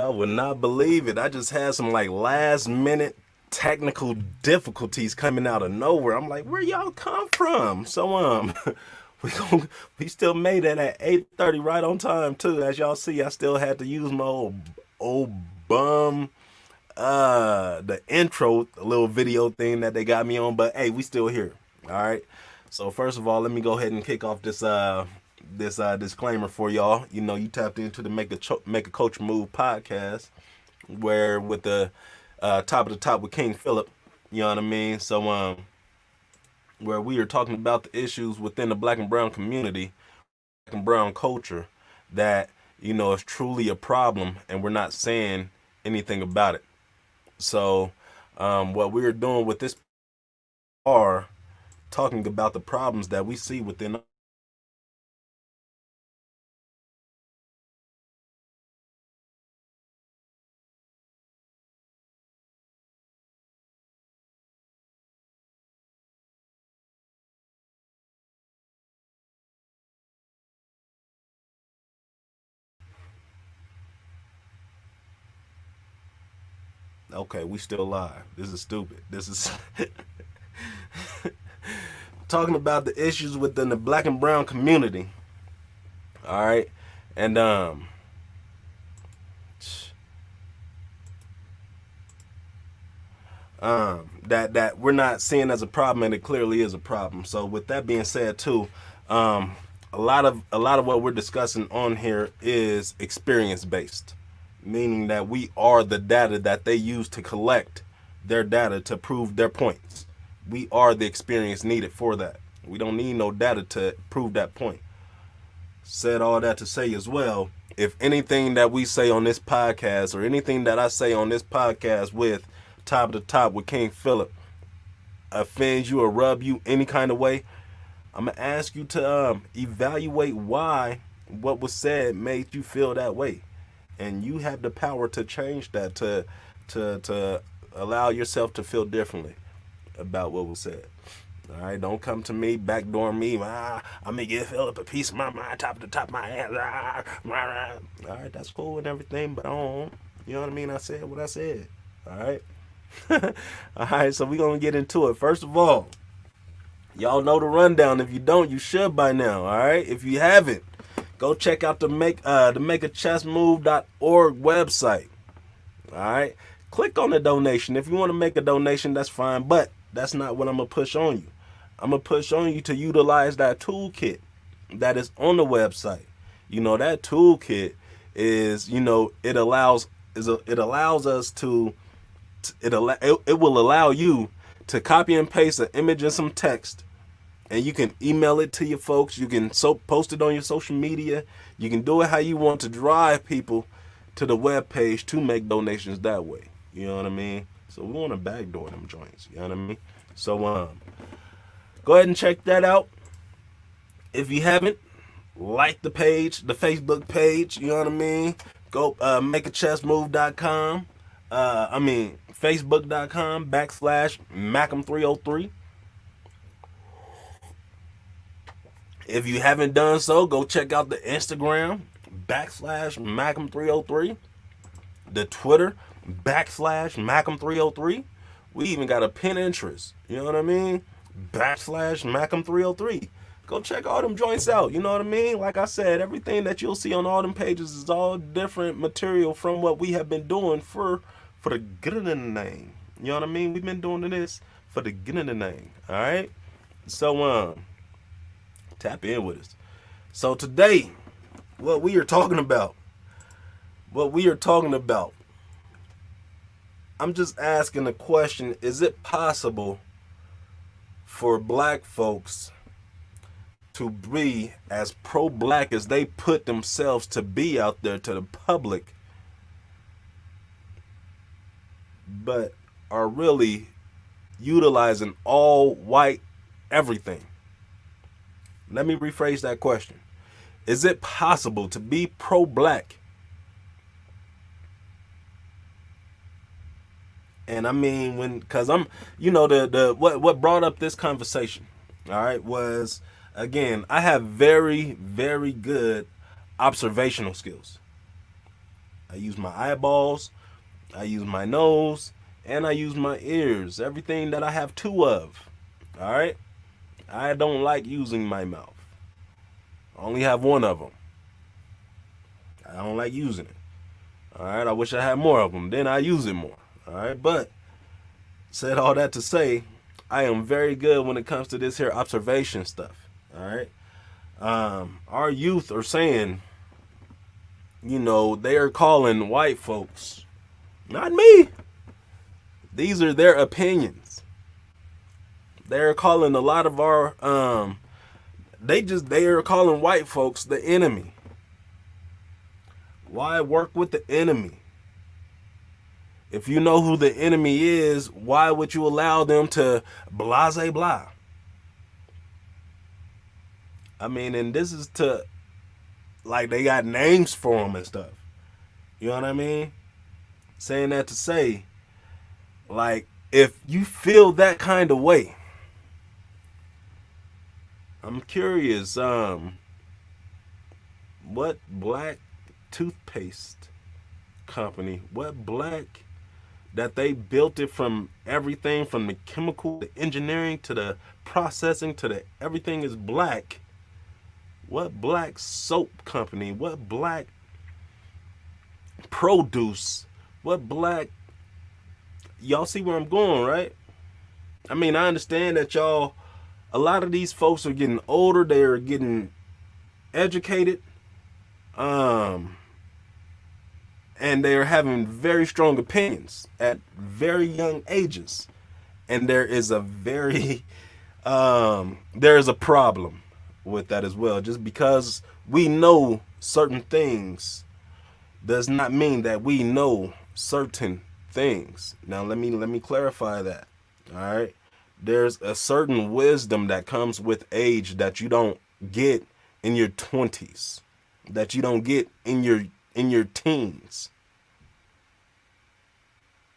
Y'all would not believe it. I just had some like last minute technical difficulties coming out of nowhere. I'm like, where y'all come from? So we we still made it at 8:30 right on time too. As y'all see, I still had to use my old bum the intro little video thing that they got me on, but hey, we still here. All right. So first of all, let me go ahead and kick off this disclaimer for y'all. You know, you tapped into the Make a Coach Move podcast, where with the top of the top with King Phillip, you know what I mean? So where we are talking about the issues within the black and brown community, black and brown culture that, you know, is truly a problem, and we're not saying anything about it. So what we're doing with this are talking about the problems that we see within. Okay, we still live. This is stupid. This is talking about the issues within the black and brown community. All right, and that we're not seeing as a problem, and it clearly is a problem. So with that being said, too, a lot of what we're discussing on here is experience based, meaning that we are the data that they use to collect their data to prove their points. We are the experience needed for that. We don't need no data to prove that point. Said all that to say as well, if anything that we say on this podcast, or anything that I say on this podcast with top to top with King Phillip, offends you or rub you any kind of way, I'm gonna ask you to evaluate why what was said made you feel that way, and you have the power to change that, to allow yourself to feel differently about what was said. All right, don't come to me, backdoor me. I'm gonna give Philip a piece of my mind, top to top of my head. All right, that's cool and everything, but I don't. You know what I mean? I said what I said. All right. All right, so we're gonna get into it. First of all, y'all know the rundown. If you don't, you should by now. All right. If you haven't, go check out the makeachessmove.org website. All right. Click on the donation. If you want to make a donation, that's fine, but that's not what I'm gonna push on you. I'm gonna push on you to utilize that toolkit that is on the website. You know, that toolkit is, you know, it allows us to it will allow you to copy and paste an image and some text, and you can email it to your folks. You can post it on your social media. You can do it how you want to drive people to the web page to make donations that way. You know what I mean? So we want to backdoor them joints. You know what I mean? So go ahead and check that out. If you haven't, like the page, the Facebook page. You know what I mean? Go makeachessmove.com. Facebook.com/Macam303. If you haven't done so, go check out the Instagram /Macam303, the Twitter /Macam303. We even got a Pinterest, you know what I mean? /Macam303. Go check all them joints out, you know what I mean? Like I said, everything that you'll see on all them pages is all different material from what we have been doing for the good of the name. You know what I mean? We've been doing this for the good of the name. All right. So tap in with us. So today, what we are talking about, I'm just asking the question: is it possible for black folks to be as pro-black as they put themselves to be out there to the public, but are really utilizing all white everything? Let me rephrase that question. Is it possible to be pro-black? And I mean, cause I'm, you know, the what brought up this conversation, all right, was, again, I have very, very good observational skills. I use my eyeballs, I use my nose, and I use my ears. Everything that I have two of. All right? I don't like using my mouth. I only have one of them. I don't like using it. All right? I wish I had more of them. Then I use it more. All right? But said all that to say, I am very good when it comes to this here observation stuff. All right? Our youth are saying, they are calling white folks, not me. These are their opinions. They're calling a lot of our they are calling white folks the enemy. Why work with the enemy? If you know who the enemy is, why would you allow them to blase blah? I mean, and this is to, like, they got names for them and stuff. You know what I mean? Saying that to say, like, if you feel that kind of way, I'm curious, what black toothpaste company, what black, that they built it from everything from the chemical, the engineering to the processing to the everything is black. What black soap company, what black produce, what black, y'all see where I'm going, right? I mean, I understand that a lot of these folks are getting older, they are getting educated, and they are having very strong opinions at very young ages. And there is a problem with that as well. Just because we know certain things does not mean that we know certain things. Now let me clarify that. All right. There's a certain wisdom that comes with age that you don't get in your 20s, that you don't get in your teens.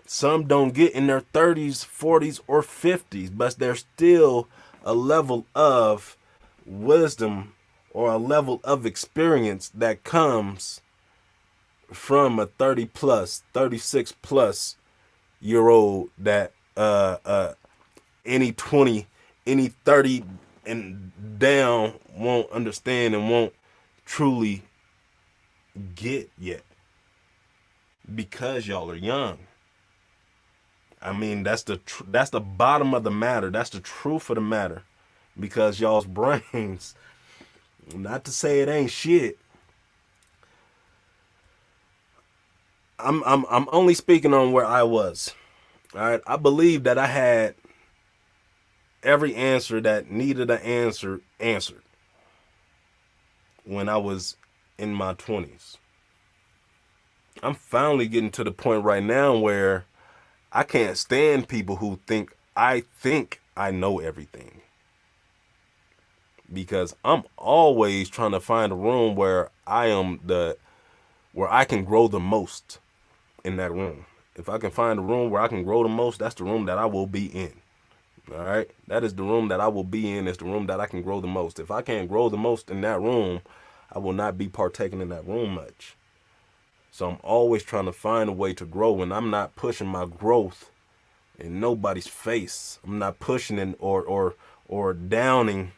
Some don't get in their 30s, 40s, or 50s, but there's still a level of wisdom or a level of experience that comes from a 30 plus, 36 plus year old that any 20, any 30 and down won't understand and won't truly get yet, because y'all are young. I mean, that's the bottom of the matter. That's the truth of the matter. Because y'all's brains, not to say it ain't shit. I'm only speaking on where I was. All right, I believe that I had every answer that needed an answer answered when I was in my 20s. I'm finally getting to the point right now where I can't stand people who think I know everything. Because I'm always trying to find a room where where I can grow the most in that room. If I can find a room where I can grow the most, that's the room that I will be in. All right? That is the room that I will be in. It's the room that I can grow the most. If I can't grow the most in that room, I will not be partaking in that room much. So I'm always trying to find a way to grow, and I'm not pushing my growth in nobody's face. I'm not pushing it or downing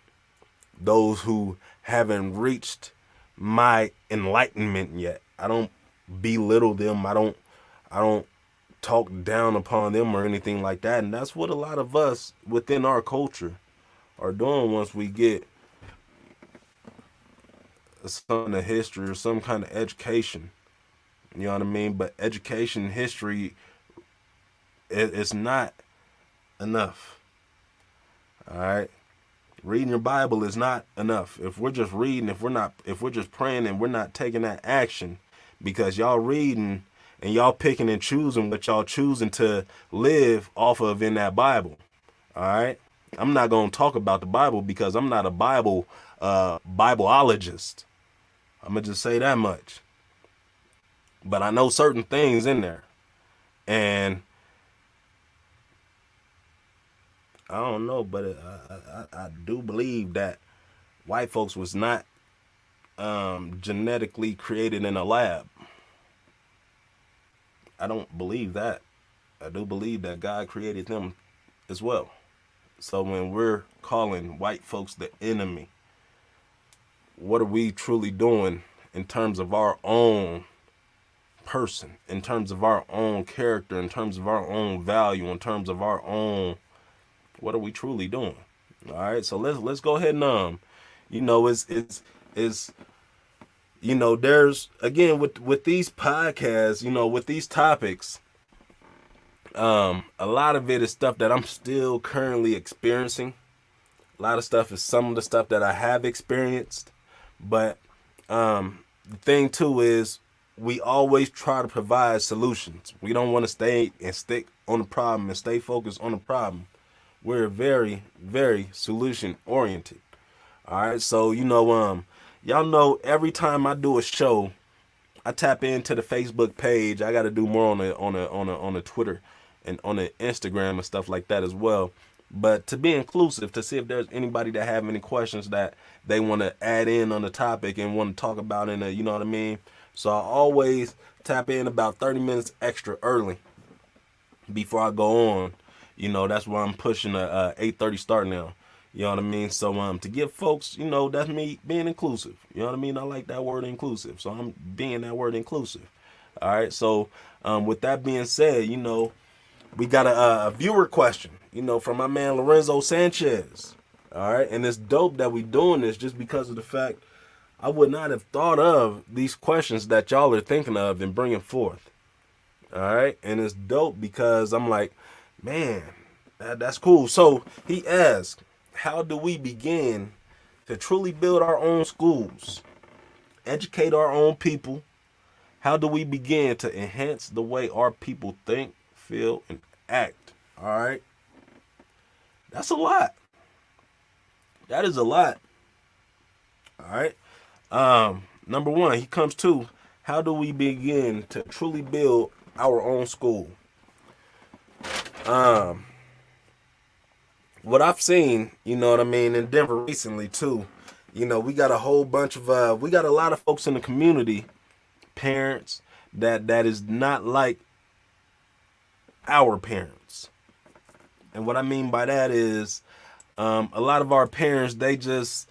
those who haven't reached my enlightenment yet. I don't belittle them. I don't talk down upon them or anything like that. And that's what a lot of us within our culture are doing once we get some kind of history or some kind of education. You know what I mean? But education, history, it's not enough. All right? Reading your Bible is not enough. If we're just reading, if we're just praying and we're not taking that action, because y'all reading and y'all picking and choosing what y'all choosing to live off of in that Bible. All right? I'm not going to talk about the Bible because I'm not a Bibleologist. I'm going to just say that much. But I know certain things in there. And I don't know, but I do believe that white folks was not genetically created in a lab. I don't believe that. I do believe that God created them as well. So when we're calling white folks the enemy, what are we truly doing in terms of our own person, in terms of our own character, in terms of our own value, in terms of our own, what are we truly doing? All right, so let's go ahead and it's there's again with these podcasts, with these topics, a lot of it is stuff that I'm still currently experiencing. A lot of stuff is some of the stuff that I have experienced, but the thing too is we always try to provide solutions. We don't want to stay and stick on the problem and stay focused on the problem. We're very, very solution oriented. All right, so y'all know every time I do a show, I tap into the Facebook page. I got to do more on the Twitter and on the Instagram and stuff like that as well. But to be inclusive, to see if there's anybody that have any questions that they want to add in on the topic and want to talk about in a, you know what I mean? So I always tap in about 30 minutes extra early before I go on. That's why I'm pushing a 8:30 start now. You know what I mean? So to give folks, that's me being inclusive. You know what I mean? I like that word inclusive. So I'm being that word inclusive. All right. So with that being said, we got a viewer question, from my man Lorenzo Sanchez. All right. And it's dope that we doing this just because of the fact I would not have thought of these questions that y'all are thinking of and bringing forth. All right. And it's dope because I'm like, man, that's cool. So he asked, how do we begin to truly build our own schools, educate our own people? How do we begin to enhance the way our people think, feel, and act? All right. That's a lot. That is a lot. All right. Number one, he comes to, how do we begin to truly build our own school? What I've seen, you know what I mean, in Denver recently too, we got a whole bunch of we got a lot of folks in the community, parents that is not like our parents. And what I mean by that is a lot of our parents, they just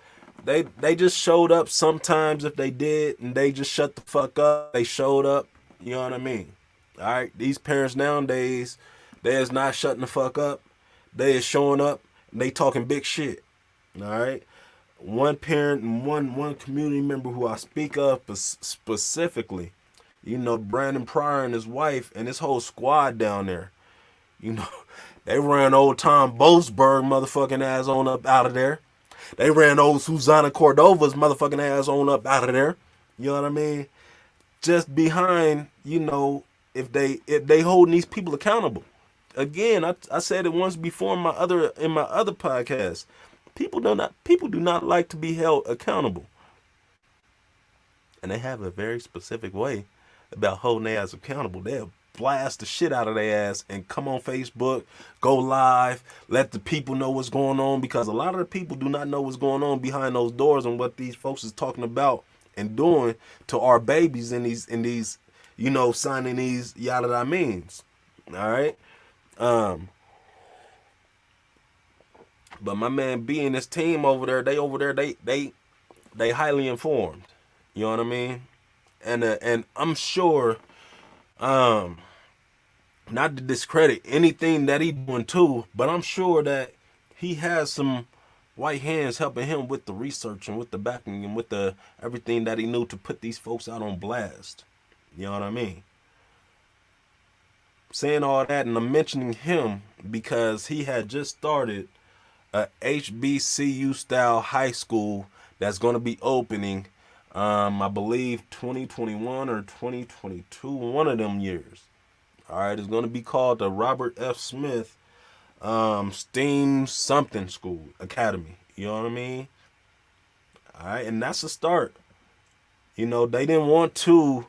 showed up sometimes if they did, and they just shut the fuck up. They showed up, you know what I mean? All right, these parents nowadays, they is not shutting the fuck up. They is showing up and they talking big shit. All right. One parent and one community member who I speak of specifically, Brandon Pryor and his wife and his whole squad down there. They ran old Tom Boasberg motherfucking ass on up out of there. They ran old Susana Cordova's motherfucking ass on up out of there. You know what I mean? Just behind, if they holding these people accountable. Again, I said it once before in my other podcast. People do not like to be held accountable. And they have a very specific way about holding their ass accountable. They'll blast the shit out of their ass and come on Facebook, go live, let the people know what's going on, because a lot of the people do not know what's going on behind those doors and what these folks is talking about and doing to our babies in these signing these yada I means. All right. But my man B and his team over there, they highly informed. You know what I mean? And I'm sure, not to discredit anything that he doing too, but I'm sure that he has some white hands helping him with the research and with the backing and with the everything that he knew to put these folks out on blast. You know what I mean? Saying all that, and I'm mentioning him because he had just started a HBCU style high school that's going to be opening, I believe 2021 or 2022, one of them years. All right, it's going to be called the Robert F. Smith STEAM something school academy. You know what I mean? All right, and that's a start. They didn't want to.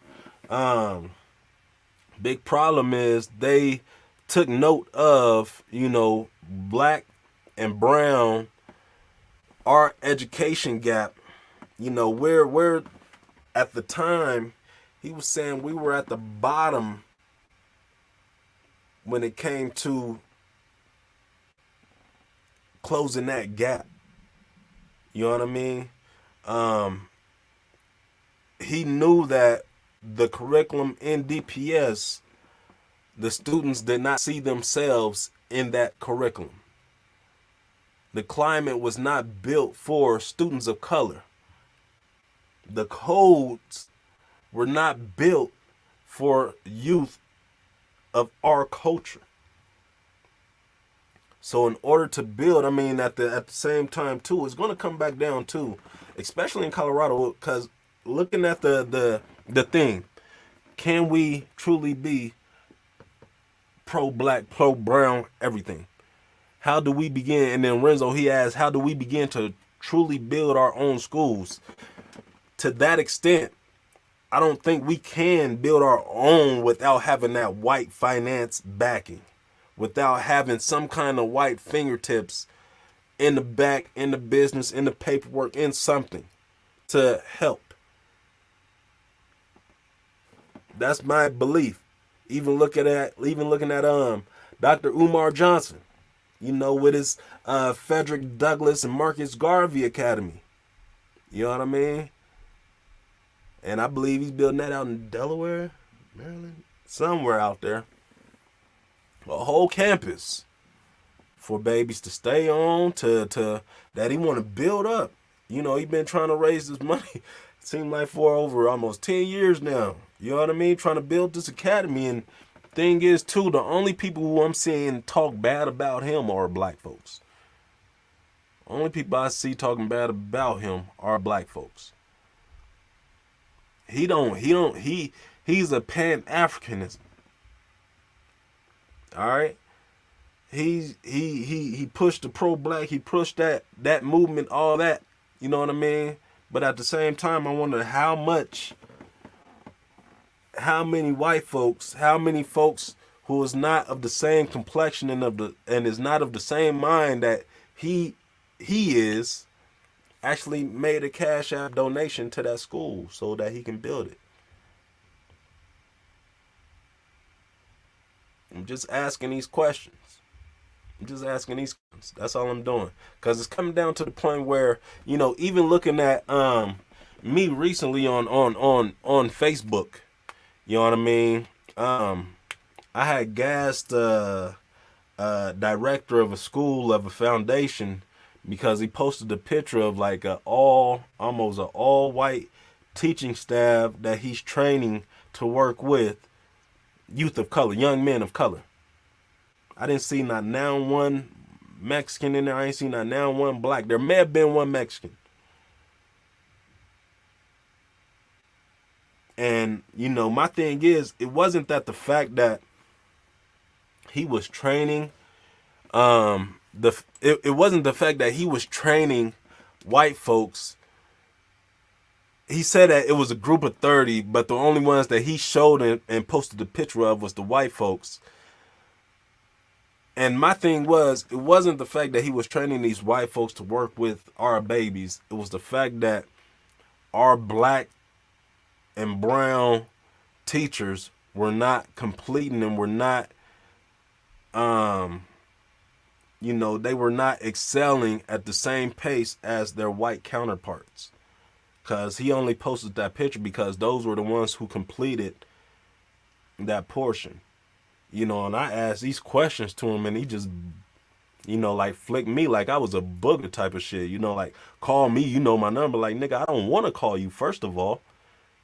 Big problem is they took note of, black and brown, our education gap. We're at the time, he was saying we were at the bottom when it came to closing that gap. You know what I mean? Um, he knew that the curriculum in DPS, the students did not see themselves in that curriculum. The climate was not built for students of color. The codes were not built for youth of our culture. So in order to build, I mean, at the same time too, it's going to come back down to, especially in Colorado, because looking at the thing, can we truly be pro black, pro brown, everything? How do we begin? And then Renzo, he asked, how do we begin to truly build our own schools? To that extent, I don't think we can build our own without having that white finance backing, without having some kind of white fingertips in the back, in the business, in the paperwork, in something to help. That's my belief. Even looking at Dr. Umar Johnson, with his Frederick Douglass and Marcus Garvey Academy. You know what I mean? And I believe he's building that out in Delaware, Maryland, somewhere out there. A whole campus for babies to stay on, to that he want to build up. He been trying to raise this money, it seemed like for over almost 10 years now. You know what I mean? Trying to build this academy. And thing is, too, the only people who I'm seeing talk bad about him are black folks. Only people I see talking bad about him are black folks. He's a Pan-Africanism. All right? He pushed the pro-black, he pushed that movement, all that, you know what I mean? But at the same time, I wonder how many white folks, how many folks who is not of the same complexion and is not of the same mind that he is, actually made a Cash App donation to that school so that he can build it. I'm just asking these questions. That's all I'm doing. Because it's coming down to the point where, even looking at me recently on Facebook, you know what I mean? I had gassed director of a school, of a foundation, because he posted a picture of like almost an all white teaching staff that he's training to work with youth of color, young men of color. I didn't see not now one Mexican in there. I ain't seen not now one black. There may have been one Mexican. And, my thing is, it wasn't that the fact that he was training, it wasn't the fact that he was training white folks. He said that it was a group of 30, but the only ones that he showed and posted the picture of was the white folks. And my thing was, it wasn't the fact that he was training these white folks to work with our babies. It was the fact that our black and brown teachers were not completing and were not, they were not excelling at the same pace as their white counterparts. Because he only posted that picture because those were the ones who completed that portion. And I asked these questions to him and he just, like flicked me like I was a booger type of shit. Like call me, my number. Like, nigga, I don't want to call you, first of all.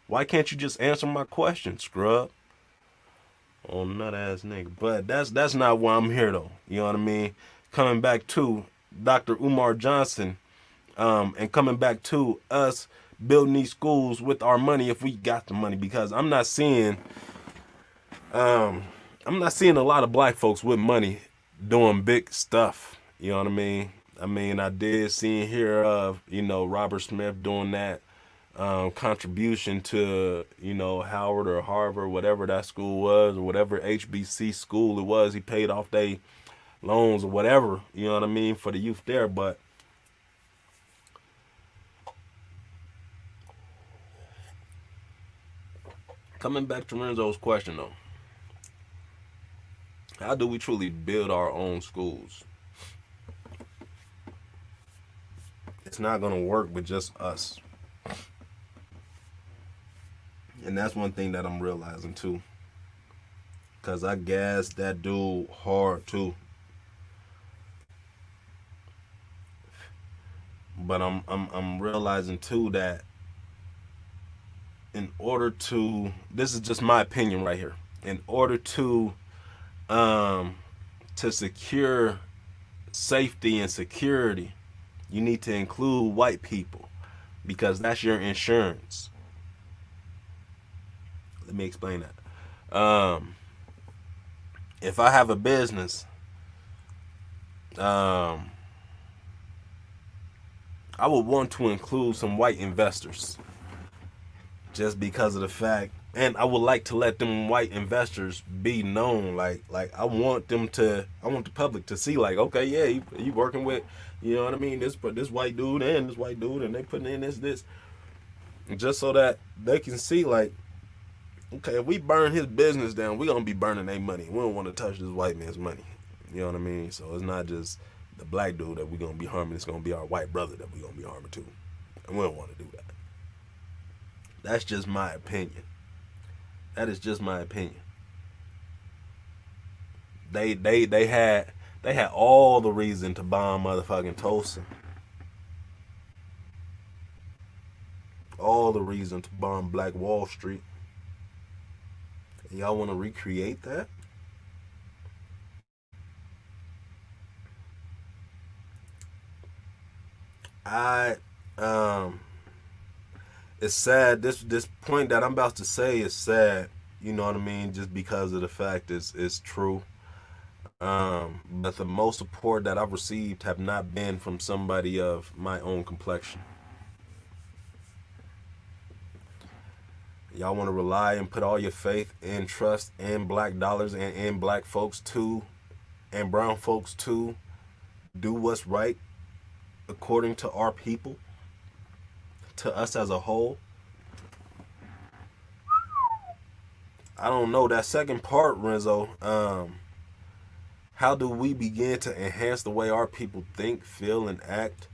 Why can't you just answer my question, scrub? Oh, nut ass nigga. But that's not why I'm here though. You know what I mean? Coming back to Dr. Umar Johnson, and coming back to us building these schools with our money if we got the money, because I'm not seeing a lot of black folks with money doing big stuff. You know what I mean? I did see and hear of, Robert Smith doing that contribution to, Howard or Harvard, whatever that school was, or whatever HBC school it was. He paid off their loans or whatever, you know what I mean, for the youth there. But coming back to Renzo's question though, How do we truly build our own schools? It's not gonna work with just us. And that's one thing that I'm realizing too. Cause I gassed that dude hard too. But I'm realizing too that in order to, this is just my opinion right here. In order um to secure safety and security, you need to include white people because that's your insurance. Let me explain that. If I have a business, um, I would want to include some white investors just because of the fact, and I would like to let them white investors be known. Like I want the public to see, like, okay, yeah, you working with, you know what I mean, this white dude and this white dude, and they putting in this, just so that they can see, like, okay, if we burn his business down, we gonna be burning their money. We don't want to touch this white man's money. You know what I mean? So it's not just the black dude that we gonna be harming. It's gonna be our white brother that we gonna be harming too, and we don't want to do that. That's just my opinion. That is just my opinion. They had all the reason to bomb motherfucking Tulsa. All the reason to bomb Black Wall Street. And y'all want to recreate that? I it's sad. This point that I'm about to say is sad. You know what I mean? Just because of the fact it's true. But the most support that I've received have not been from somebody of my own complexion. Y'all want to rely and put all your faith and trust in black dollars and in black folks too, and brown folks too. Do what's right according to our people, to us as a whole. I don't know that second part, Renzo. How do we begin to enhance the way our people think, feel, and act?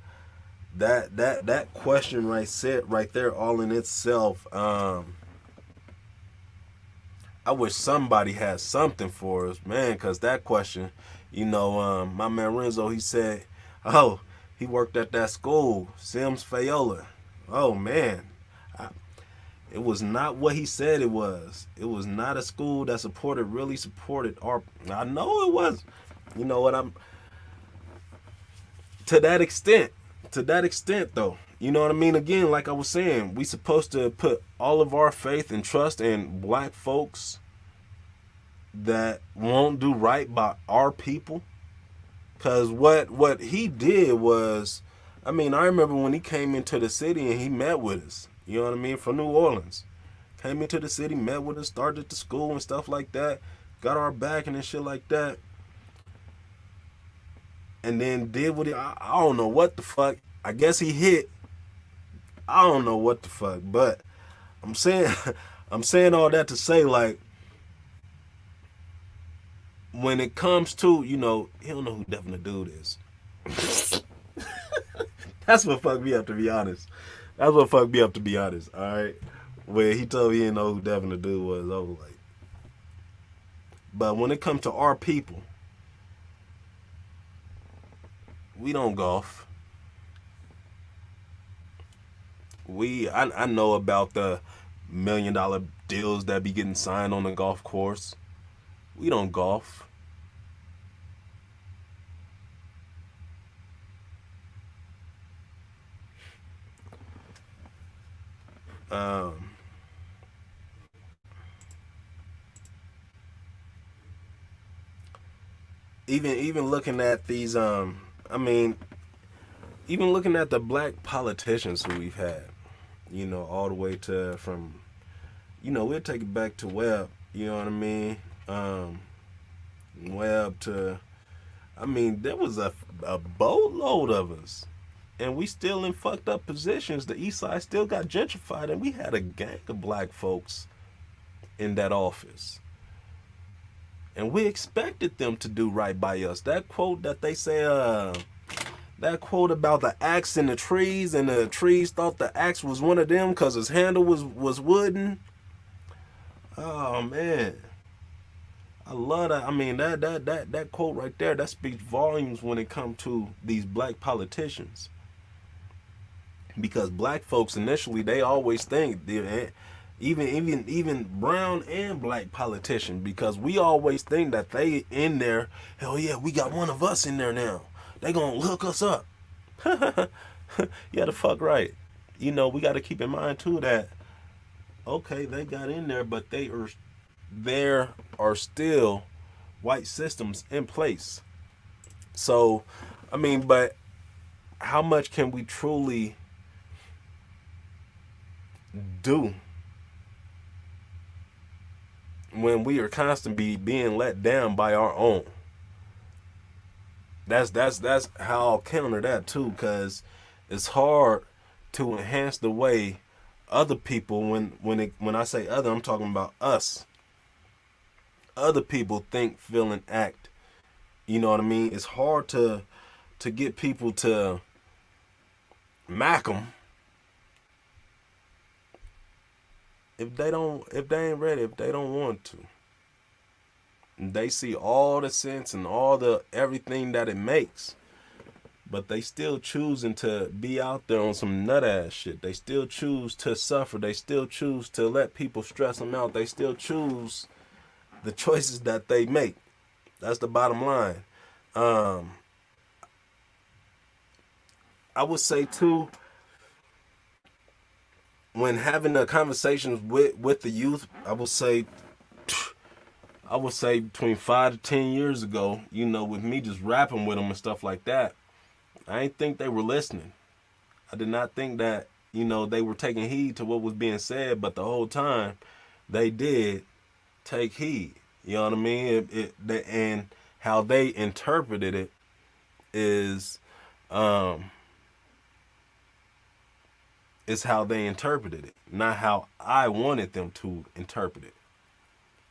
That question right there, all in itself. I wish somebody had something for us, man, because that question, my man Renzo, he said, oh, he worked at that school, Sims Fayola. Oh, man. I, it was not what he said it was. It was not a school that really supported our, I know it was. You know what, to that extent though. You know what I mean? Again, like I was saying, we supposed to put all of our faith and trust in black folks that won't do right by our people. Cause what he did was, I mean, I remember when he came into the city and he met with us. You know what I mean? From New Orleans, came into the city, met with us, started the school and stuff like that, got our back and shit like that, and then did what I don't know what the fuck. I guess he hit. I don't know what the fuck, but I'm saying I'm saying all that to say, like, when it comes to, he don't know who Devin the Dude is. That's what fucked me up, to be honest. That's what fucked me up, to be honest. All right, where he told me he didn't know who Devin the Dude was. I was like, but when it comes to our people, we don't golf. I know about the $1 million deals that be getting signed on the golf course. We don't golf. Um, even looking at these, I mean, even looking at the black politicians who we've had, all the way to from, we'll take it back to Webb. You know what I mean? Webb to, I mean, there was a boatload of us, and we still in fucked up positions. The East Side still got gentrified, and we had a gang of black folks in that office. And we expected them to do right by us. That quote that they say, that quote about the axe in the trees, and the trees thought the axe was one of them because his handle was wooden. Oh man, I love that. I mean, that quote right there, that speaks volumes when it comes to these black politicians. Because black folks initially, they always think, even brown and black politicians, because we always think that they in there. Hell yeah, we got one of us in there now. They gonna look us up. Yeah, the fuck right. We got to keep in mind too that, okay, they got in there, but there are still white systems in place. So, I mean, but how much can we truly do when we are constantly being let down by our own? That's how I'll counter that too, because it's hard to enhance the way other people, when I say other, I'm talking about us. Other people think, feel, and act. You know what I mean? It's hard to get people to mac them if they ain't ready, if they don't want to. They see all the sense and all the everything that it makes, but they still choosing to be out there on some nut ass shit. They still choose to suffer. They still choose to let people stress them out. They still choose the choices that they make. That's the bottom line. I would say too, when having the conversations with the youth, I would say between 5 to 10 years ago, with me just rapping with them and stuff like that, I didn't think they were listening. I did not think that, they were taking heed to what was being said, but the whole time they did take heed. You know what I mean? And how they interpreted it is how they interpreted it, not how I wanted them to interpret it.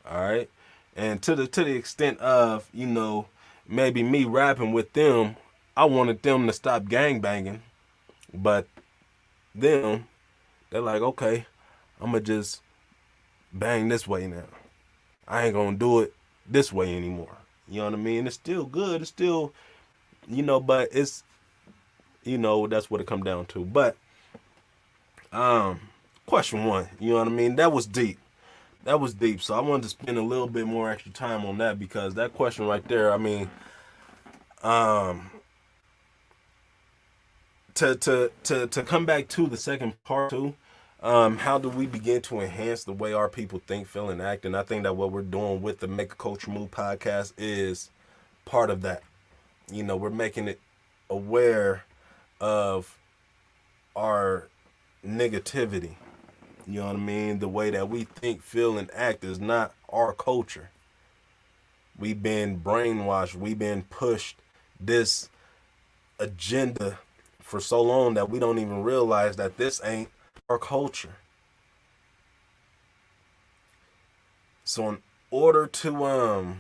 All right? And to the extent of, maybe me rapping with them, I wanted them to stop gangbanging, but them, they're like, okay, I'm going to just bang this way now. I ain't going to do it this way anymore. You know what I mean? It's still good. It's still, but it's, that's what it come down to. But, question one, you know what I mean? That was deep. So I wanted to spend a little bit more extra time on that, because that question right there, I mean, to come back to the second part too, how do we begin to enhance the way our people think, feel, and act? And I think that what we're doing with the Make a Culture Move podcast is part of that. We're making it aware of our negativity. You know what I mean? The way that we think, feel, and act is not our culture. We've been brainwashed. We've been pushed this agenda for so long that we don't even realize that this ain't our culture. So in order to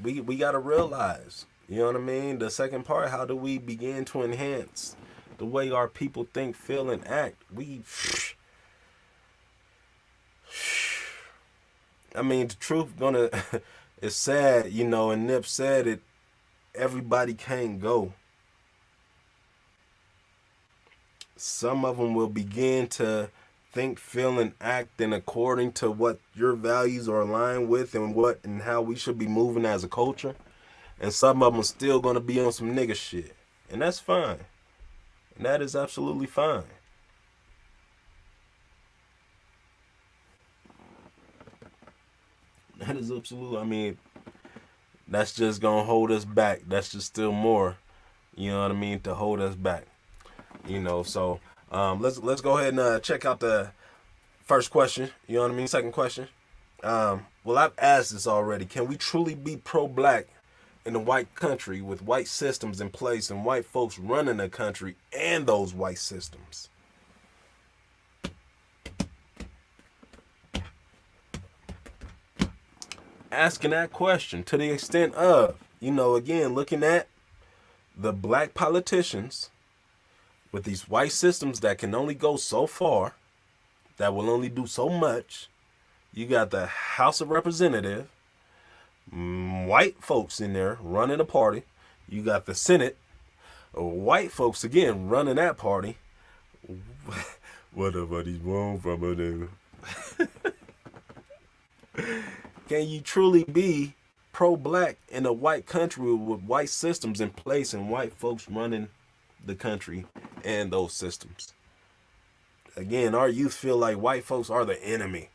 we gotta realize, you know what I mean? The second part, how do we begin to enhance the way our people think, feel, and act? I mean, the truth it's sad, and Nip said it, everybody can't go. Some of them will begin to think, feel, and act in according to what your values are aligned with, and how we should be moving as a culture. And some of them are still going to be on some nigga shit. And that's fine. And that is absolutely fine. That is absolutely, I mean, that's just going to hold us back. That's just still more, you know what I mean, to hold us back. So let's go ahead and check out the first question. You know what I mean? Second question. Well, I've asked this already. Can we truly be pro-black in a white country with white systems in place and white folks running the country and those white systems? asking that question to the extent of, again, looking at the black politicians with these white systems that can only go so far, that will only do so much. You got the House of Representatives, white folks in there running the party. You got the Senate, white folks again running that party. Whatever these want from a Can you truly be pro-black in a white country with white systems in place and white folks running the country and those systems? Again, our youth feel like white folks are the enemy.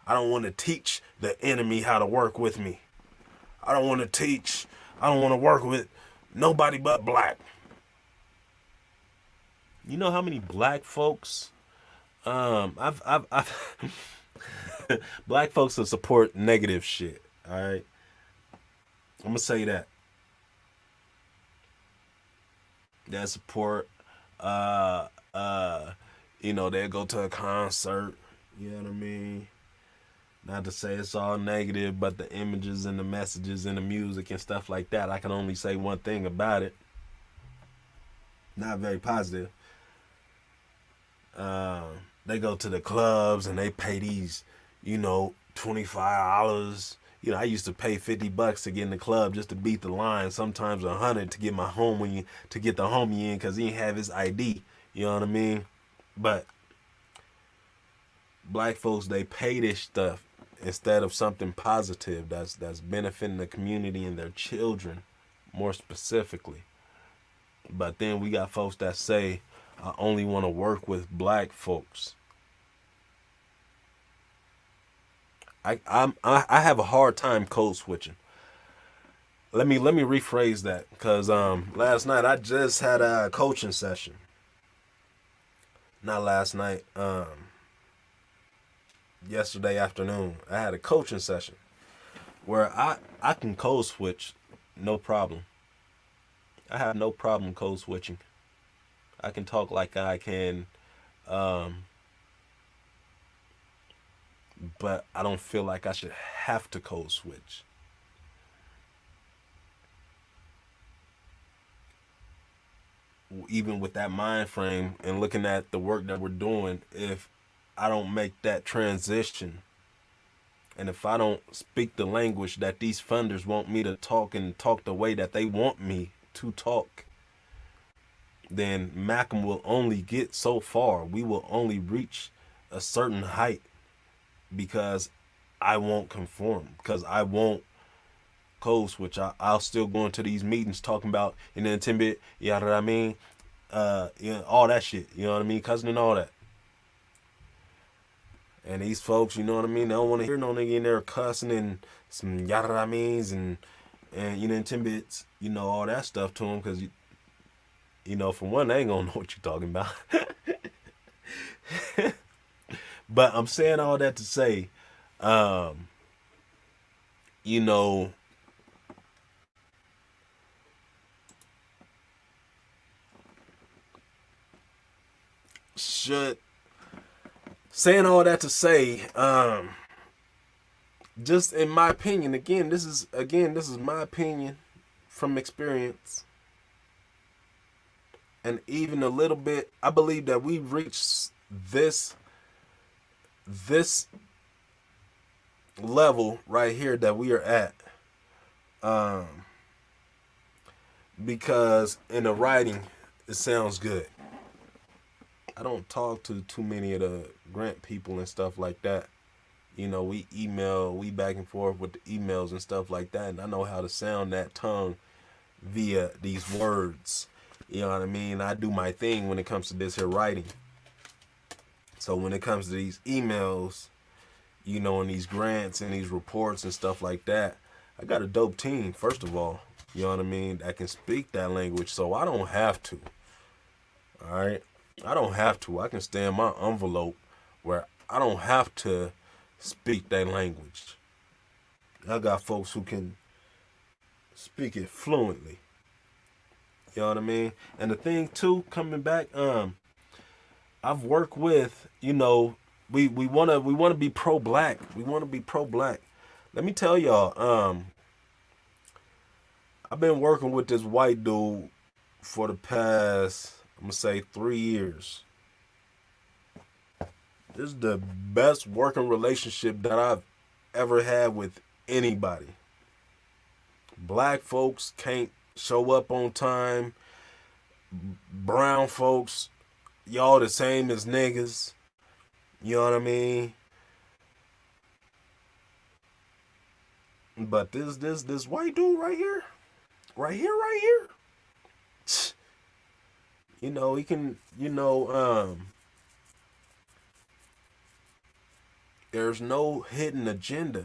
I don't want to teach the enemy how to work with me. I don't want to work with nobody but black. You know how many black folks I've black folks that support negative shit, all right? I'm going to say that. That support they'll go to a concert, you know what I mean? Not to say it's all negative, but the images and the messages and the music and stuff like that, I can only say one thing about it. Not very positive. They go to the clubs and they pay these, $25. I used to pay $50 to get in the club just to beat the line. Sometimes $100 to get to get the homie in because he didn't have his ID. You know what I mean? But black folks, they pay this stuff instead of something positive that's benefiting the community and their children more specifically. But then we got folks that say, I only want to work with black folks. I have a hard time code switching. Let me rephrase that, because last night I just had a coaching session. Not last night. Yesterday afternoon I had a coaching session where I can code switch, no problem. I have no problem code switching. I can talk like I can, but I don't feel like I should have to code switch. Even with that mind frame and looking at the work that we're doing, if I don't make that transition, and if I don't speak the language that these funders want me to talk and talk the way that they want me to talk, then Malcolm will only get so far. We will only reach a certain height because I won't conform, because I won't code switch. I'll still go into these meetings talking about in the intimate, you know what I mean? All that shit, you know what I mean? Cousin and all that. And these folks, you know what I mean? They don't want to hear no nigga in there cussing and some yada I means and intimate, all that stuff to them, because for one, they ain't gonna know what you're talking about. But I'm saying all that to say, saying all that to say, just in my opinion, this is my opinion from experience. And even a little bit, I believe that we've reached this level right here that we are at. Because in the writing, it sounds good. I don't talk to too many of the grant people and stuff like that. We email, we back and forth with the emails and stuff like that. And I know how to sound that tongue via these words. You know what I mean? I do my thing when it comes to this here writing. So when it comes to these emails, and these grants and these reports and stuff like that, I got a dope team, first of all. You know what I mean? That can speak that language, so I don't have to. All right? I don't have to. I can stay in my envelope where I don't have to speak that language. I got folks who can speak it fluently. You know what I mean? And the thing too, coming back, I've worked with, we want to be pro-black. We want to be pro-black. Let me tell y'all, I've been working with this white dude for the past, I'm gonna say 3 years. This is the best working relationship that I've ever had with anybody. Black folks can't show up on time. Brown folks, y'all the same as niggas. You know what I mean? But this white dude right here. You know, he can, there's no hidden agenda.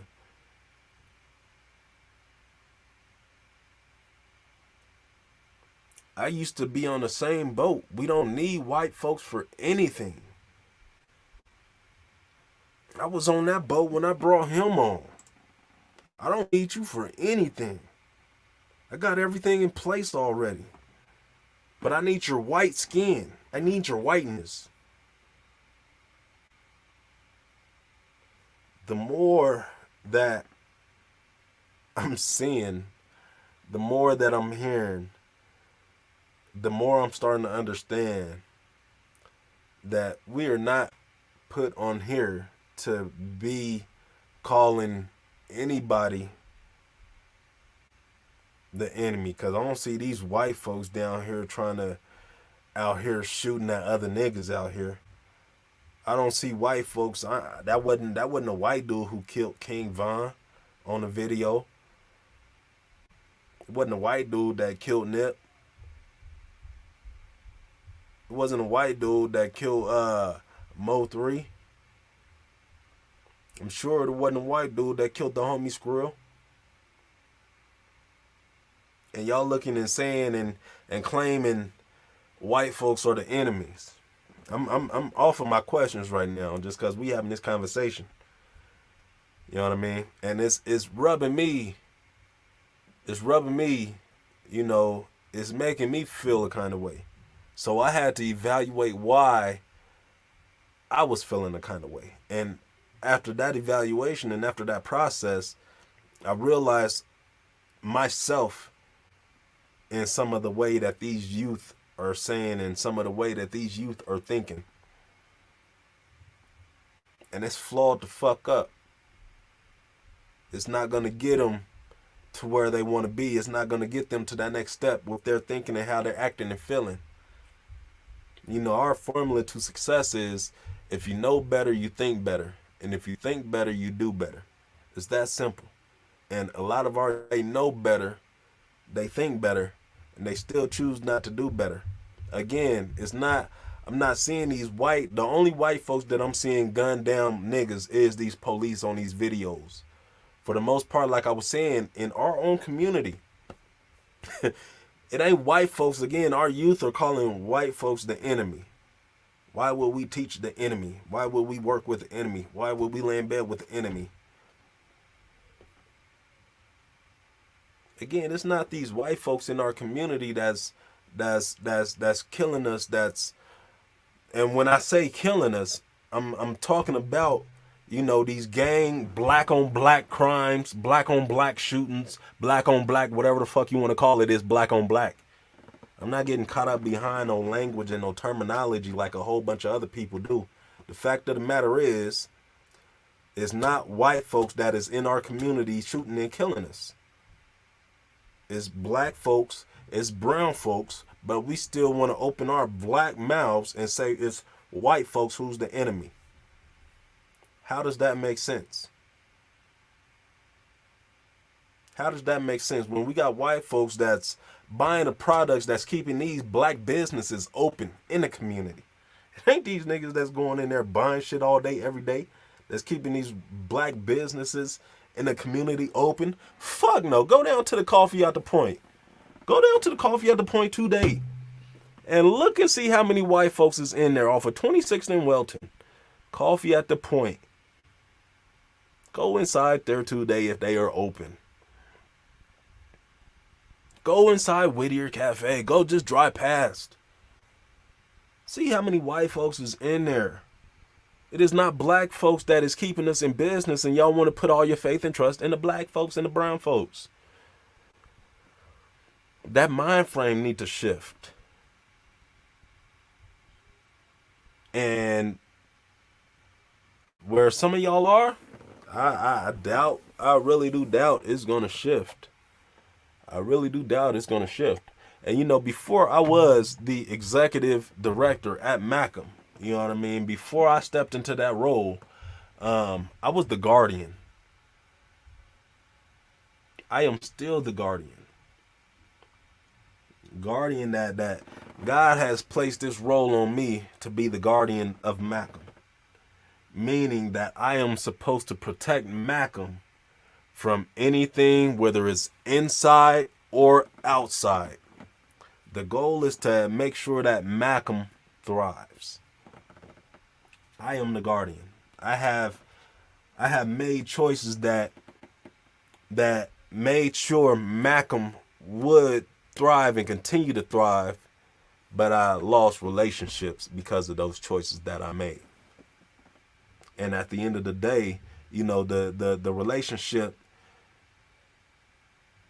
I used to be on the same boat. We don't need white folks for anything. I was on that boat when I brought him on. I don't need you for anything. I got everything in place already. But I need your white skin. I need your whiteness. The more that I'm seeing, the more that I'm hearing, the more I'm starting to understand that we are not put on here to be calling anybody the enemy. Because I don't see these white folks down here trying to out here shooting at other niggas out here. I don't see white folks. That wasn't a white dude who killed King Von on the video. It wasn't a white dude that killed Nip. It wasn't a white dude that killed Mo 3. I'm sure it wasn't a white dude that killed the homie Skrill. And y'all looking and saying and claiming white folks are the enemies. I'm off of my questions right now just because we having this conversation. You know what I mean? And it's rubbing me. It's rubbing me, it's making me feel a kind of way. So I had to evaluate why I was feeling a kind of way. And after that evaluation and after that process, I realized myself in some of the way that these youth are saying and some of the way that these youth are thinking. And it's flawed the fuck up. It's not going to get them to where they want to be. It's not going to get them to that next step with their thinking and how they're acting and feeling. Our formula to success is if you know better, you think better. And if you think better, you do better. It's that simple. And a lot of they know better, they think better, and they still choose not to do better. Again, I'm not seeing the only white folks that I'm seeing gun down niggas is these police on these videos. For the most part, like I was saying, in our own community, it ain't white folks. Again, our youth are calling white folks the enemy. Why would we teach the enemy? Why would we work with the enemy? Why would we lay in bed with the enemy? Again, it's not these white folks in our community that's killing us. And when I say killing us, I'm talking about these gang black on black crimes, black on black shootings, black on black, whatever the fuck you want to call it, is black on black. I'm not getting caught up behind no language and no terminology like a whole bunch of other people do. The fact of the matter is, it's not white folks that is in our community shooting and killing us. It's black folks, it's brown folks, but we still want to open our black mouths and say it's white folks who's the enemy. How does that make sense? How does that make sense when we got white folks that's buying the products that's keeping these black businesses open in the community? It ain't these niggas that's going in there buying shit all day, every day, that's keeping these black businesses in the community open. Fuck no. Go down to the coffee at the point. Go down to the coffee at the point today and look and see how many white folks is in there off of 26th and Welton. Coffee at the point. Go inside there today if they are open. Go inside Whittier Cafe. Go just drive past. See how many white folks is in there. It is not black folks that is keeping us in business, and y'all want to put all your faith and trust in the black folks and the brown folks. That mind frame need to shift. And where some of y'all are, I doubt, I really do doubt it's going to shift. I really do doubt it's going to shift. And, you know, before I was the executive director at Macam, you know what I mean? Before I stepped into that role, I was the guardian. I am still the guardian. Guardian that God has placed this role on me to be the guardian of Macam. Meaning that I am supposed to protect Macam from anything, whether it's inside or outside. The goal is to make sure that Macam thrives. I am the guardian. I have made choices that made sure Macam would thrive and continue to thrive, but I lost relationships because of those choices that I made. And at the end of the day, you know, the relationship,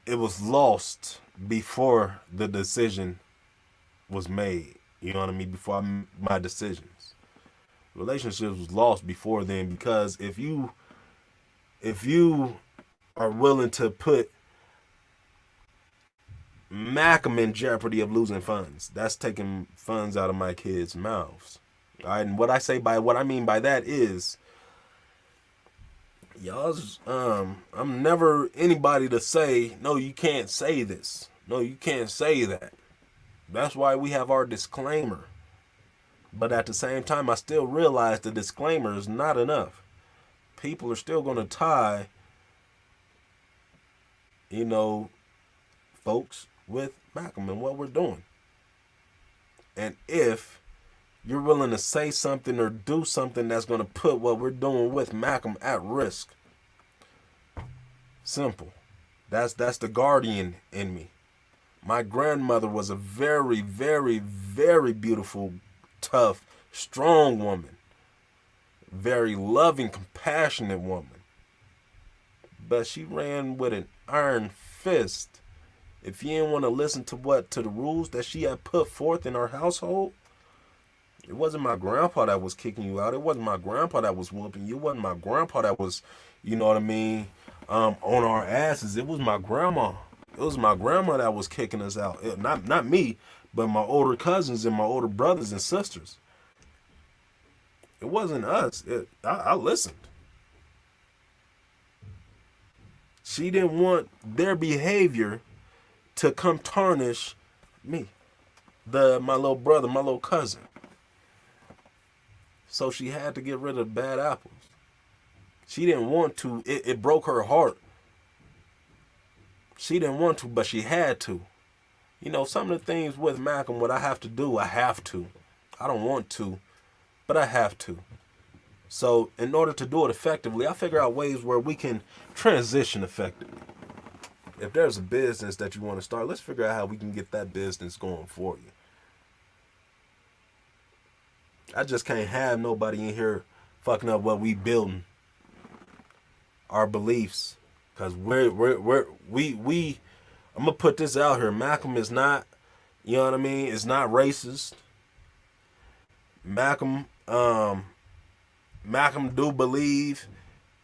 it was lost before the decision was made. You know what I mean? Before I made my decisions. Relationships was lost before then, because if you are willing to put Macam in jeopardy of losing funds, that's taking funds out of my kids' mouths. All right, and what I mean by that is, y'all's I'm never anybody to say, no, you can't say this. No, you can't say that. That's why we have our disclaimer. But at the same time, I still realize the disclaimer is not enough. People are still going to tie, you know, folks with Macam and what we're doing. And if you're willing to say something or do something that's going to put what we're doing with Macam at risk, simple. That's the guardian in me. My grandmother was a very, very, very beautiful, tough, strong woman. Very loving, compassionate woman. But she ran with an iron fist. If you didn't want to listen to the rules that she had put forth in our household, it wasn't my grandpa that was kicking you out. It wasn't my grandpa that was whooping you. It wasn't my grandpa that was, you know what I mean, on our asses. It was my grandma. It was my grandma that was kicking us out. Not me, but my older cousins and my older brothers and sisters. It wasn't us. I listened. She didn't want their behavior to come tarnish me, my little brother, my little cousin. So she had to get rid of bad apples. She didn't want to. It broke her heart. She didn't want to, but she had to. You know, some of the things with Macam, what I have to do, I have to. I don't want to, but I have to. So in order to do it effectively, I figure out ways where we can transition effectively. If there's a business that you want to start, let's figure out how we can get that business going for you. I just can't have nobody in here fucking up what we building, our beliefs, because we. I'm gonna put this out here. Macam is not, you know what I mean. It's not racist. Macam do believe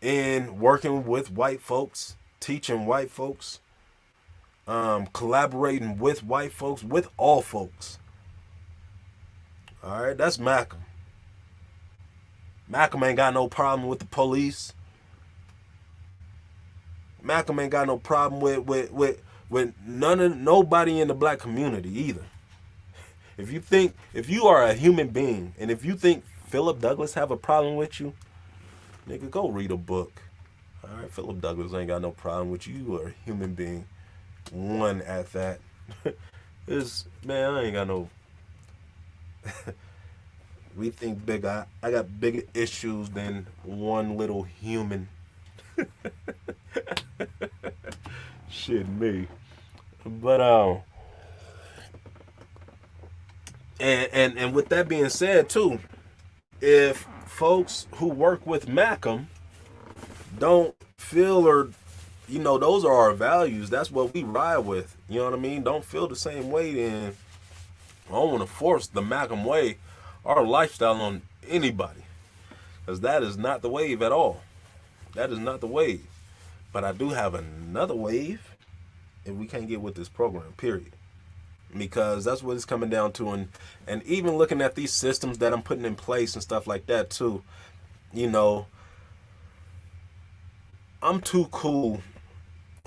in working with white folks, teaching white folks, collaborating with white folks, with all folks. All right, that's Macam. Macam ain't got no problem with the police. Macam ain't got no problem with nobody in the black community either. If you are a human being, and if you think Philip Douglass have a problem with you, nigga, go read a book. All right, Philip Douglass ain't got no problem with you. You are a human being. One at that. Man, I ain't got no. We think big. I got bigger issues than one little human. Shit, me. But and with that being said too, if folks who work with Macam don't feel, or those are our values. That's what we ride with. You know what I mean? Don't feel the same way, then I don't want to force the Macam way, our lifestyle, on anybody. Because that is not the wave at all. That is not the wave. But I do have another wave if we can't get with this program, period. Because that's what it's coming down to. And even looking at these systems that I'm putting in place and stuff like that too, I'm too cool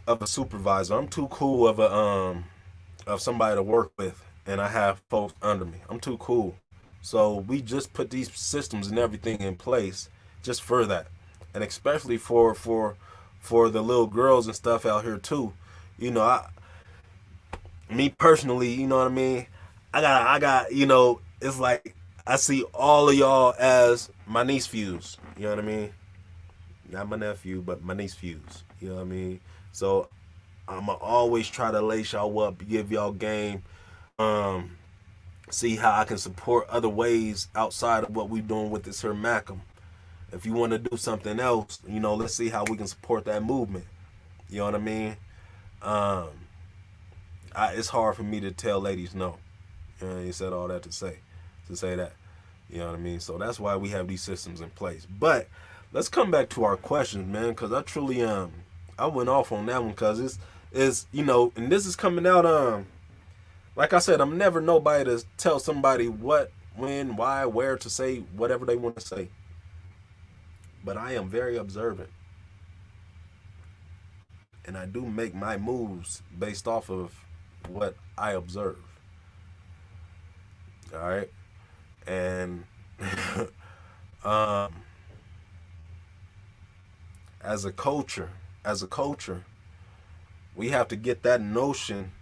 of a supervisor. I'm too cool of of somebody to work with, and I have folks under me. I'm too cool. So we just put these systems and everything in place just for that. And especially for the little girls and stuff out here too. Me personally, you know what I mean? I got, it's like I see all of y'all as my niece fuse. You know what I mean? Not my nephew, but my niece fuse. You know what I mean? So I'ma always try to lace y'all up, give y'all game, see how I can support other ways outside of what we doing with this here Macam. If you want to do something else, let's see how we can support that movement. You know what I mean? It's hard for me to tell ladies no. You said all that to say that. You know what I mean? So that's why we have these systems in place. But let's come back to our questions, man, because I truly I went off on that one because it's and this is coming out like I said, I'm never nobody to tell somebody what, when, why, where to say whatever they want to say. But I am very observant. And I do make my moves based off of what I observe. All right? And as a culture, we have to get that notion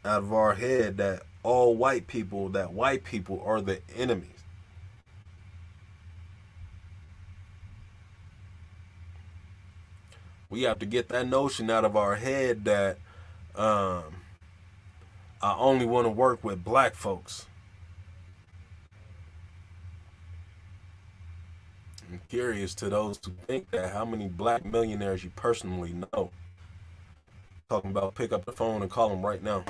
out of our head that white people are the enemies. We have to get that notion out of our head that I only want to work with black folks. I'm curious to those who think that, how many black millionaires you personally know. Talking about, pick up the phone and call them right now.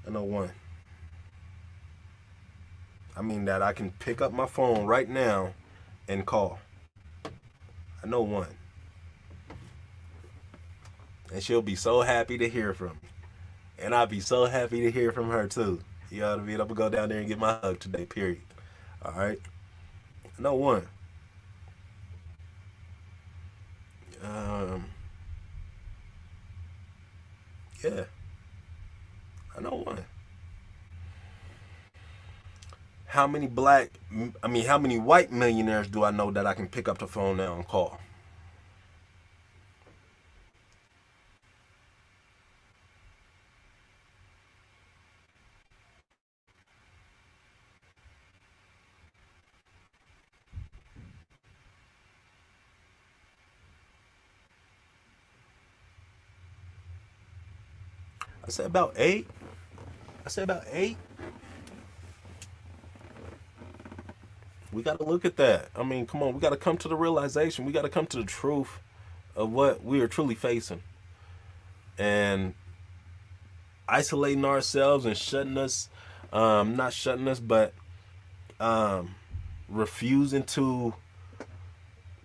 I know one. I mean that I can pick up my phone right now and call. I know one. And she'll be so happy to hear from me. And I'll be so happy to hear from her too. You know what I mean? I'm going to go down there and get my hug today, period. All right? I know one. Yeah. I know one. How many white millionaires do I know that I can pick up the phone now and call? I said about 8. I said about 8. We got to look at that. I mean, come on. We got to come to the realization. We got to come to the truth of what we are truly facing. And isolating ourselves and shutting us, not shutting us, but refusing to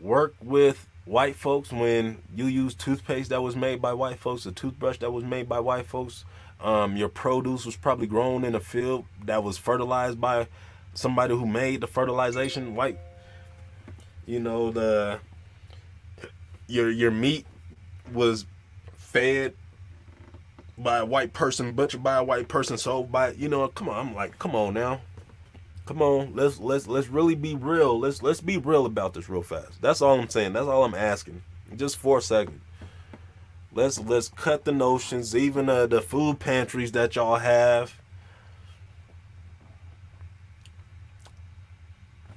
work with white folks when you use toothpaste that was made by white folks, a toothbrush that was made by white folks. Your produce was probably grown in a field that was fertilized by somebody who made the fertilization white. Your meat was fed by a white person, butchered by a white person, sold by, come on. I'm like, come on now. Come on, let's really be real. Let's be real about this real fast. That's all I'm saying. That's all I'm asking. Just for a second. Let's cut the notions, even the food pantries that y'all have,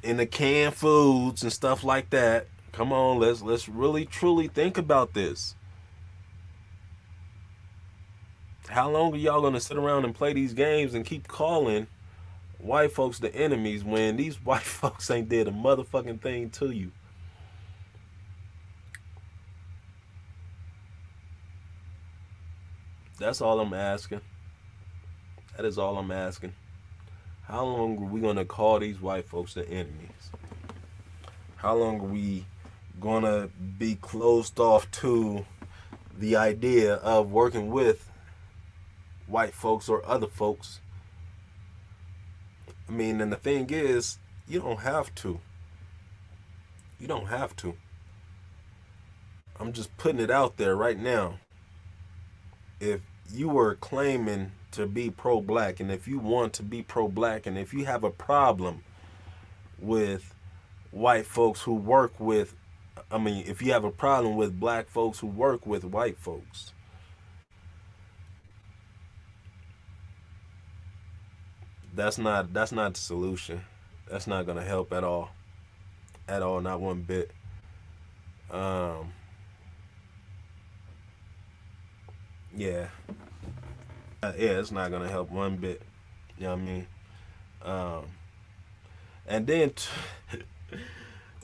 in the canned foods and stuff like that. Come on, let's really truly think about this. How long are y'all gonna sit around and play these games and keep calling white folks the enemies when these white folks ain't did a motherfucking thing to you? That's all I'm asking. That is all I'm asking. How long are we gonna call these white folks the enemies? How long are we gonna be closed off to the idea of working with white folks or other folks? I mean, and the thing is, you don't have to. You don't have to. I'm just putting it out there right now. If you were claiming to be pro-black, and if you want to be pro-black, and if you have a problem with white folks who work with, I mean, if you have a problem with black folks who work with white folks, that's not the solution. That's not gonna help at all. At all, not one bit. Um, yeah, yeah, it's not gonna help one bit. You know what I mean? Um, and then,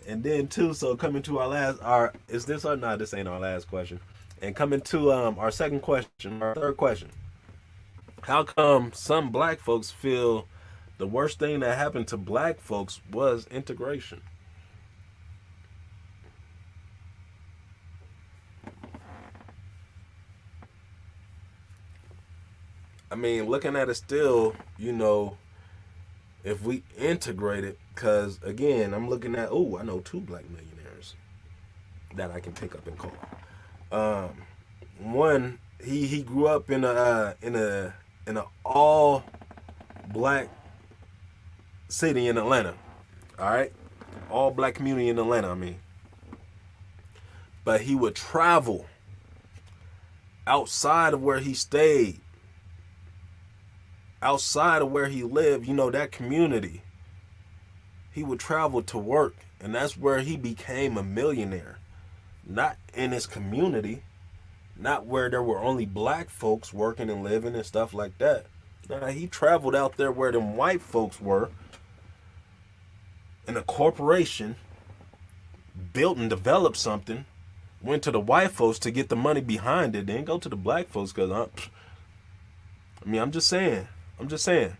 and then too. So coming to our is this or not? This ain't our last question. And coming to our second question, our third question. How come some black folks feel the worst thing that happened to black folks was integration? I mean, looking at it still, if we integrate it, because again, I'm looking at, I know two black millionaires that I can pick up and call. Um, One, he grew up in a all black city in Atlanta. All right, all black community in Atlanta. I mean, but he would travel outside of where he stayed, outside of where he lived. That community. He would travel to work, and that's where he became a millionaire. Not in his community, not where there were only black folks working and living and stuff like that. Nah, he traveled out there where them white folks were in a corporation, built and developed something, went to the white folks to get the money behind it, then go to the black folks because I mean, I'm just saying. I'm just saying.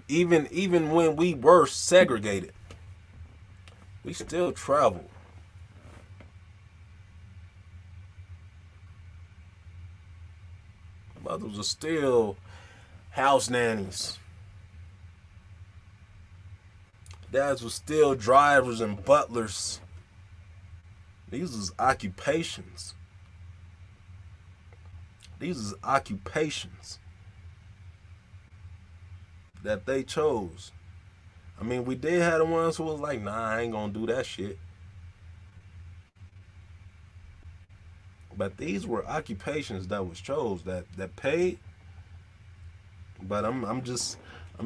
Even when we were segregated, we still traveled. Mothers are still house nannies. Dads were still drivers and butlers. These was occupations. These is occupations that they chose. I mean, we did have the ones who was like, nah, I ain't gonna do that shit. But these were occupations that was chose that paid. But I'm just I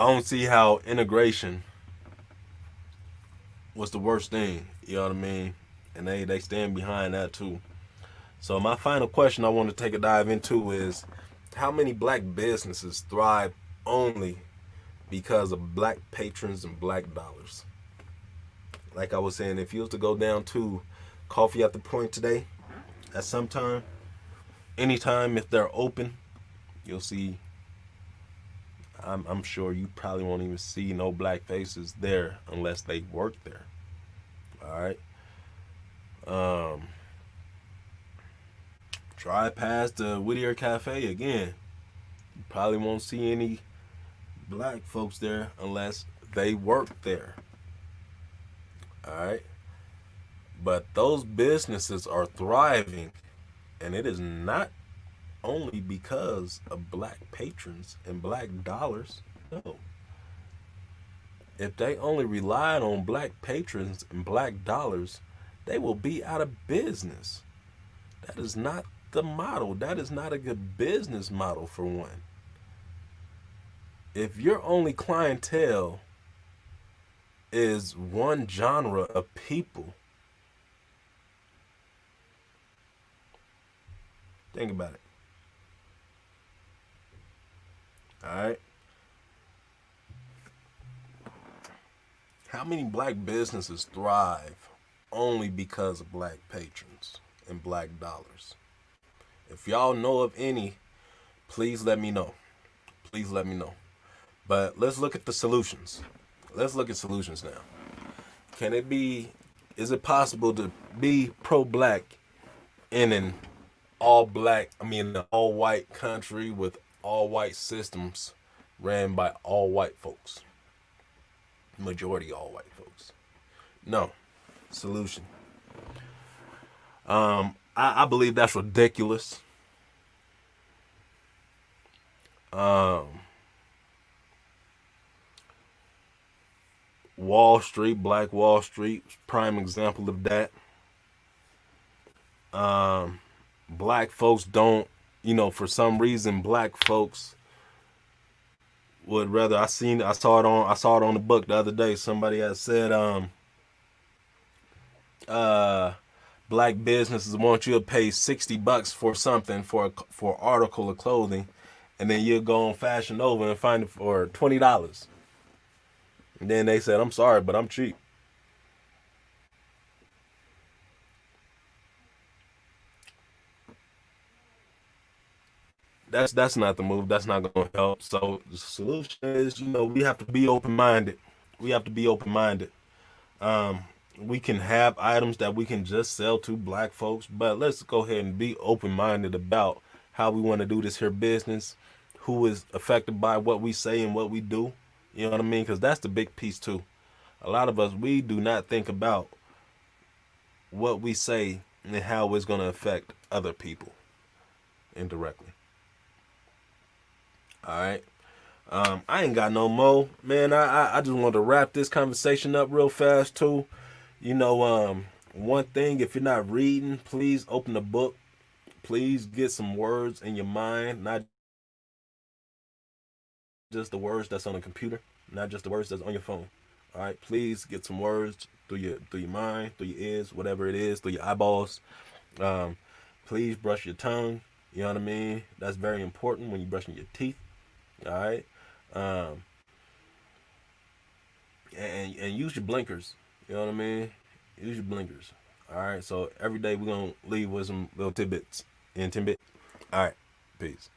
don't see how integration was the worst thing. You know what I mean? And they stand behind that too. So my final question I want to take a dive into is how many black businesses thrive only because of black patrons and black dollars? Like I was saying, if you was to go down to Coffee at the Point today, at some time, anytime if they're open, you'll see. I'm sure you probably won't even see no black faces there unless they work there. All right. Um, Try past the Whittier Cafe again. You probably won't see any black folks there unless they work there. All right. But those businesses are thriving, and it is not only because of black patrons and black dollars. No. If they only relied on black patrons and black dollars, they will be out of business. That is not the model. That is not a good business model, for one. If your only clientele is one genre of people, Think about it. All right. How many black businesses thrive only because of black patrons and black dollars? If y'all know of any, please let me know. Please let me know. But let's look at the solutions. Let's look at solutions now. Can it be, is it possible to be pro black in an an all white country with all white systems ran by all white folks? Majority all white folks. No. Solution. I believe that's ridiculous. Um, Wall Street, Black Wall Street, prime example of that. Um, Black folks don't, for some reason, black folks would rather. I saw it on the book the other day. Somebody had said, uh, black businesses want you to pay $60 for something for article of clothing, and then you go on Fashion Nova and find it for $20. And then they said, "I'm sorry, but I'm cheap." That's not the move. That's not going to help. So the solution is, we have to be open minded. We have to be open minded. Um, we can have items that we can just sell to black folks, but let's go ahead and be open minded about how we want to do this here business, who is affected by what we say and what we do. You know what I mean? Because that's the big piece too. A lot of us, we do not think about what we say and how it's going to affect other people indirectly. All right. I ain't got no more, man. I just want to wrap this conversation up real fast too. One thing, if you're not reading, please open a book. Please get some words in your mind, not just the words that's on the computer, not just the words that's on your phone. All right, please get some words through your mind, through your ears, whatever it is, through your eyeballs. Um, Please brush your tongue. You know what I mean? That's very important when you're brushing your teeth. All right, um, and use your blinkers. You know what I mean? Use your blinkers. All right. So every day we're gonna leave with some little tidbits and tidbit. All right. Peace.